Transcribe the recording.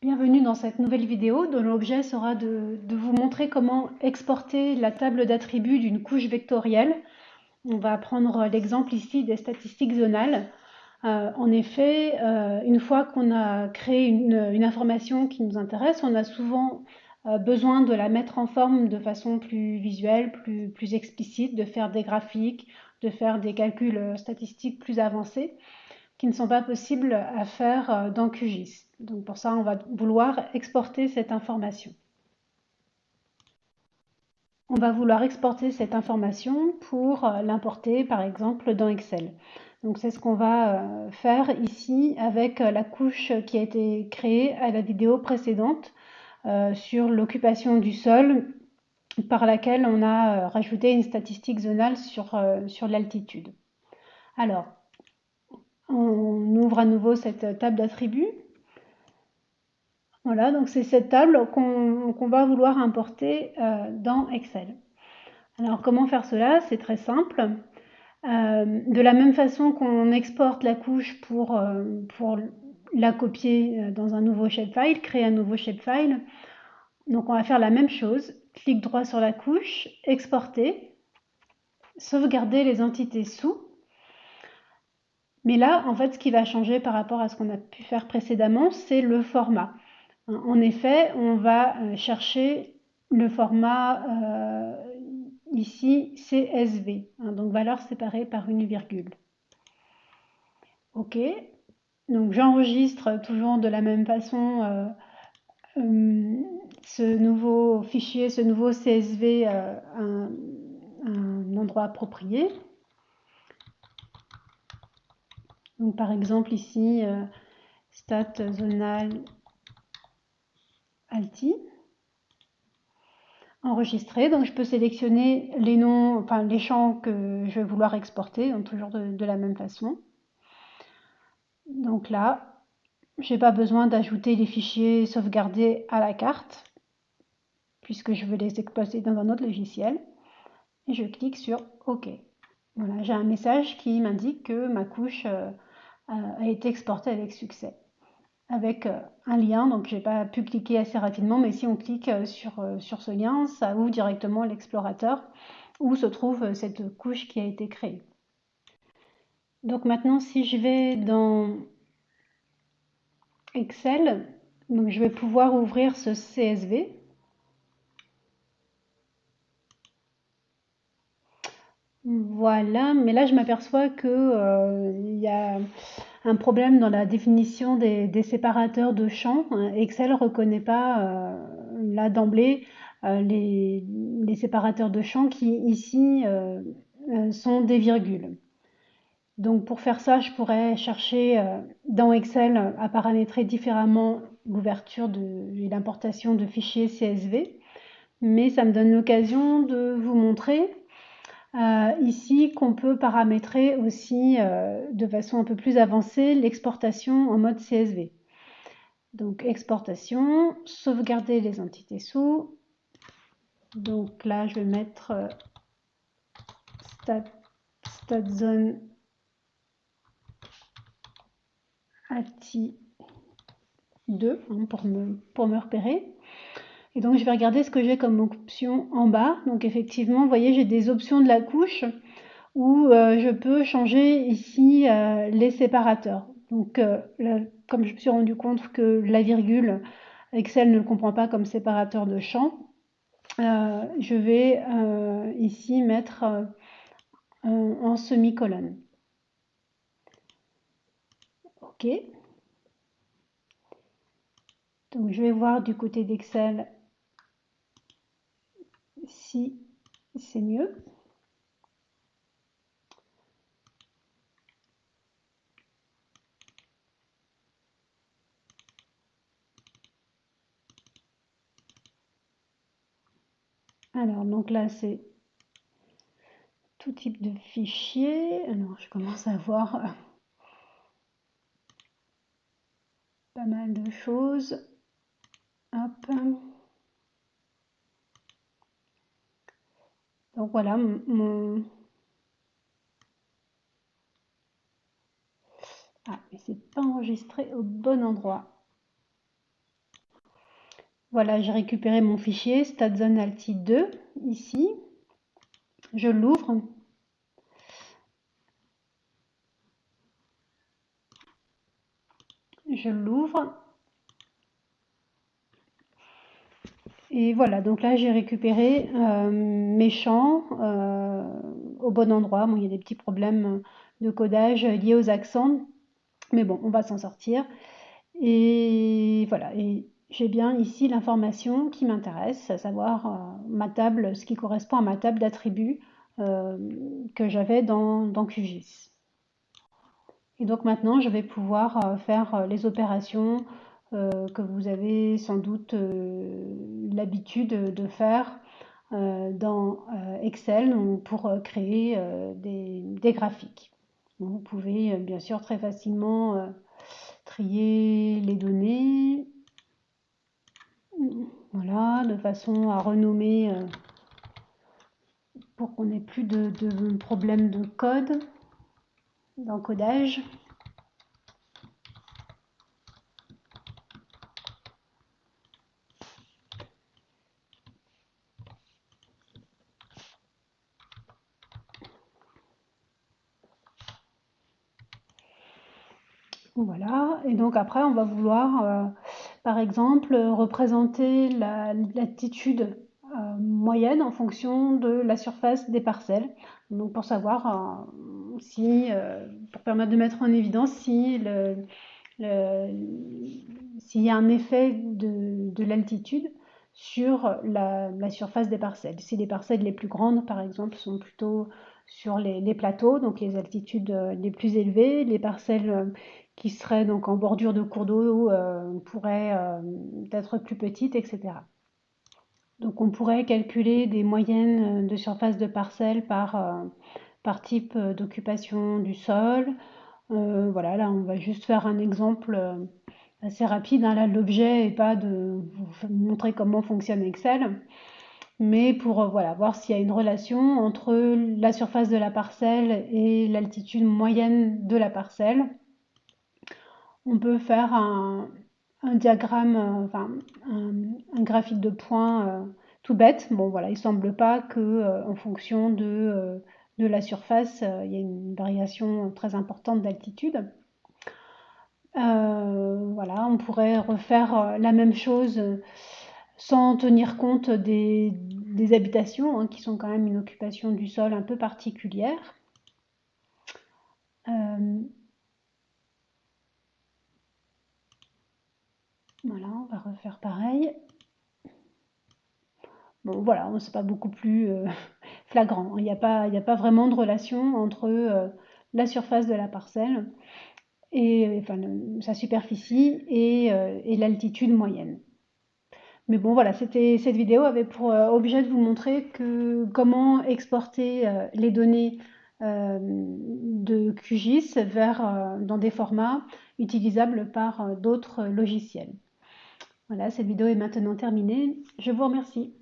Bienvenue dans cette nouvelle vidéo dont l'objet sera de vous montrer comment exporter la table d'attributs d'une couche vectorielle. On va prendre l'exemple ici des statistiques zonales. En effet, une fois qu'on a créé une information qui nous intéresse, on a souvent besoin de la mettre en forme de façon plus visuelle, plus explicite, de faire des graphiques, de faire des calculs statistiques plus avancés qui ne sont pas possibles à faire dans QGIS. Donc pour ça, on va vouloir exporter cette information. On va vouloir exporter cette information pour l'importer par exemple dans Excel. Donc c'est ce qu'on va faire ici avec la couche qui a été créée à la vidéo précédente sur l'occupation du sol par laquelle on a rajouté une statistique zonale sur l'altitude. Alors, on ouvre à nouveau cette table d'attributs. Voilà, donc c'est cette table qu'on va vouloir importer dans Excel. Alors comment faire cela? C'est très simple. De la même façon qu'on exporte la couche pour la copier dans un nouveau shapefile, créer un nouveau shapefile. Donc on va faire la même chose. Clic droit sur la couche, exporter, sauvegarder les entités sous. Mais là, en fait, ce qui va changer par rapport à ce qu'on a pu faire précédemment, c'est le format. En effet, on va chercher le format ici CSV, donc valeur séparée par une virgule. OK, donc j'enregistre toujours de la même façon ce nouveau fichier, ce nouveau CSV à un endroit approprié. Donc par exemple ici, stat zonal alti. Enregistrer, donc je peux sélectionner les noms, enfin les champs que je vais vouloir exporter, donc toujours de la même façon. Donc là, je n'ai pas besoin d'ajouter les fichiers sauvegardés à la carte, puisque je veux les exporter dans un autre logiciel. Et je clique sur OK. Voilà, j'ai un message qui m'indique que ma couche a été exportée avec succès. Avec un lien, donc je n'ai pas pu cliquer assez rapidement, mais si on clique sur ce lien, ça ouvre directement l'explorateur où se trouve cette couche qui a été créée. Donc maintenant, si je vais dans Excel, donc je vais pouvoir ouvrir ce CSV. Voilà, mais là je m'aperçois que il y a un problème dans la définition des séparateurs de champs. Excel ne reconnaît pas là d'emblée les séparateurs de champs qui ici sont des virgules. Donc pour faire ça, je pourrais chercher dans Excel à paramétrer différemment l'ouverture et l'importation de fichiers CSV, mais ça me donne l'occasion de vous montrer ici qu'on peut paramétrer aussi de façon un peu plus avancée l'exportation en mode CSV. Donc exportation, sauvegarder les entités sous. Donc là je vais mettre statzone ATI 2 pour me repérer. Et donc je vais regarder ce que j'ai comme option en bas. Donc effectivement, vous voyez, j'ai des options de la couche où je peux changer ici les séparateurs. Donc là, comme je me suis rendu compte que la virgule, Excel ne le comprend pas comme séparateur de champ, je vais ici mettre en semi-colonne. OK. Donc je vais voir du côté d'Excel si c'est mieux. Alors, donc là, c'est tout type de fichier. Alors, je commence à voir pas mal de choses. Hop. Donc voilà, Ah, mais c'est pas enregistré au bon endroit. Voilà, j'ai récupéré mon fichier StatZone-Alti 2 ici. Je l'ouvre. Je l'ouvre. Et voilà, donc là j'ai récupéré mes champs au bon endroit. Bon, il y a des petits problèmes de codage liés aux accents, mais bon, on va s'en sortir. Et voilà, et j'ai bien ici l'information qui m'intéresse, à savoir ma table, ce qui correspond à ma table d'attributs euh, que j'avais dans QGIS. Et donc maintenant, je vais pouvoir faire les opérations que vous avez sans doute l'habitude de faire dans Excel pour créer des graphiques. Donc, vous pouvez bien sûr très facilement trier les données, voilà, de façon à renommer pour qu'on n'ait plus de problèmes de code, d'encodage. Voilà, et donc après, on va vouloir, par exemple, représenter la latitude moyenne en fonction de la surface des parcelles. Donc pour savoir si, pour permettre de mettre en évidence si s'il y a un effet de l'altitude sur la surface des parcelles. Si les parcelles les plus grandes, par exemple, sont plutôt sur les plateaux, donc les altitudes les plus élevées, les parcelles qui seraient donc en bordure de cours d'eau pourraient être plus petites, etc. Donc on pourrait calculer des moyennes de surface de parcelles par type d'occupation du sol. Voilà, là on va juste faire un exemple assez rapide, hein. Là l'objet n'est pas de vous montrer comment fonctionne Excel, mais pour voilà, voir s'il y a une relation entre la surface de la parcelle et l'altitude moyenne de la parcelle. On peut faire un diagramme, enfin un graphique de points tout bête. Bon voilà, il ne semble pas que en fonction de la surface, il y ait une variation très importante d'altitude. Voilà, on pourrait refaire la même chose sans tenir compte des habitations, hein, qui sont quand même une occupation du sol un peu particulière. Euh, voilà, on va refaire pareil. Bon, voilà, c'est pas beaucoup plus flagrant. Il n'y a pas vraiment de relation entre la surface de la parcelle et enfin, sa superficie et l'altitude moyenne. Mais bon, voilà, cette vidéo avait pour objet de vous montrer comment exporter les données de QGIS dans des formats utilisables par d'autres logiciels. Voilà, cette vidéo est maintenant terminée. Je vous remercie.